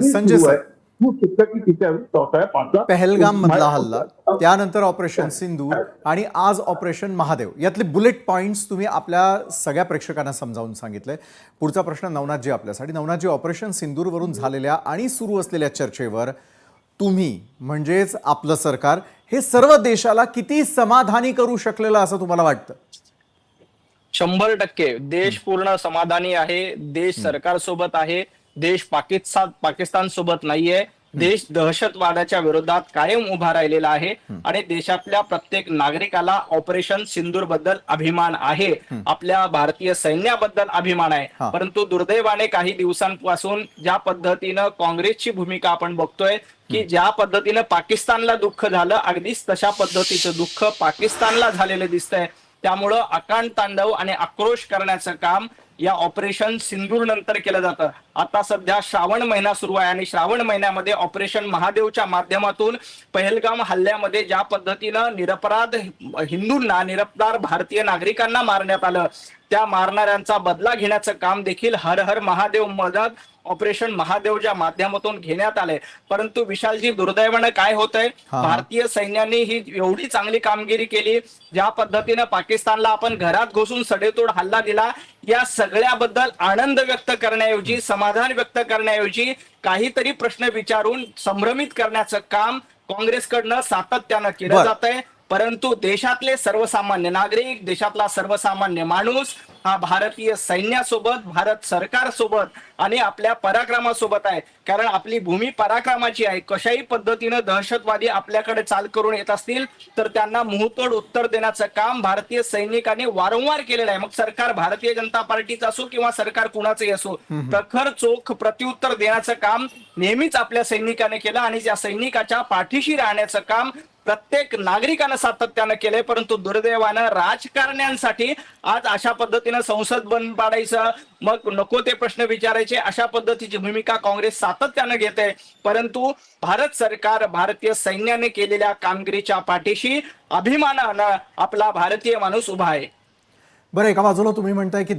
संजय सुरू आहे. सर, खूप शक्य की तिच्या चौथ्या पाचवा पहलगाम मधला हल्ला, त्यानंतर ऑपरेशन सिंदूर आणि आज ऑपरेशन महादेव, यातले बुलेट पॉइंट्स तुम्ही आपल्या सगळ्या प्रेक्षकांना समजावून सांगितले. पुढचा प्रश्न नवनाथजी आपल्यासाठी. नवनाथजी, ऑपरेशन सिंदूरवरून झालेल्या आणि सुरू असलेल्या चर्चेवर तुम्ही म्हणजेच आपलं सरकार हे सर्व देशाला किती समाधानी करू शकलेलं असं तुम्हाला वाटतं? 100% देश पूर्ण समाधानी आहे. देश सरकार सोबत आहे. देश पाकिस्तान सोबत नाहीये. देश दहशतवादाच्या विरोधात कायम उभा राहिलेला आहे आणि देशातल्या प्रत्येक नागरिकाला ऑपरेशन सिंदूर बद्दल अभिमान आहे. आपल्या भारतीय सैन्याबद्दल अभिमान आहे. परंतु दुर्दैवाने काही दिवसांपासून ज्या पद्धतीनं काँग्रेसची भूमिका आपण बघतोय की ज्या पद्धतीनं पाकिस्तानला दुःख झालं, अगदीच तशा पद्धतीचं दुःख पाकिस्तानला झालेलं दिसतंय. त्यामुळं अकांड तांडव आणि आक्रोश करण्याचं काम या ऑपरेशन सिंदूर नंतर केलं जातं. आता सध्या श्रावण महिना सुरू आहे आणि श्रावण महिन्यामध्ये ऑपरेशन महादेवच्या माध्यमातून पहलगाम हल्ल्यामध्ये ज्या पद्धतीनं निरपराध हिंदूंना, निरपराध भारतीय नागरिकांना मारण्यात आलं, त्या मारणाऱ्यांचा बदला घेण्याचं काम देखील हर हर महादेव मदत ऑपरेशन महादेवच्या माध्यमातून घेण्यात आले. परंतु विशालजी, दुर्दैवानं काय होतंय, भारतीय सैन्याने ही एवढी चांगली कामगिरी केली, ज्या पद्धतीनं पाकिस्तानला आपण घरात घुसून सडेतोड हल्ला दिला, या सगळ्याबद्दल आनंद व्यक्त करण्याऐवजी, समाधान व्यक्त करण्याऐवजी काहीतरी प्रश्न विचारून संभ्रमित करण्याचं काम काँग्रेसकडनं सातत्यानं केलं जातंय. परंतु देशातले सर्वसामान्य नागरिक, देशातला सर्वसामान्य माणूस हा भारतीय सैन्यासोबत, भारत सरकारसोबत आणि आपल्या पराक्रमासोबत आहे. कारण आपली भूमी पराक्रमाची आहे. कशाही पद्धतीनं दहशतवादी आपल्याकडे चाल करून येत असतील तर त्यांना मुंहतोड उत्तर देण्याचं काम भारतीय सैनिकांनी वारंवार केलेलं आहे. मग सरकार भारतीय जनता पार्टीचं असो किंवा सरकार कुणाचंही असो, प्रखर चोख प्रत्युत्तर देण्याचं काम नेहमीच आपल्या सैनिकाने केलं आणि त्या सैनिकाच्या पाठीशी राहण्याचं काम प्रत्येक नागरिकानं सातत्यानं केलंय. परंतु दुर्दैवानं राजकारण्यांसाठी आज अशा पद्धतीनं संसद बंद पाडायचं, मग नको ते प्रश्न विचारायचे, अशा पद्धतीची भूमिका काँग्रेस सातत्यानं घेते. परंतु भारत सरकार, भारतीय सैन्याने केलेल्या कामगिरीच्या पाठीशी अभिमानानं आपला भारतीय माणूस उभा आहे. बरं, एका बाजूला तुम्ही म्हणताय की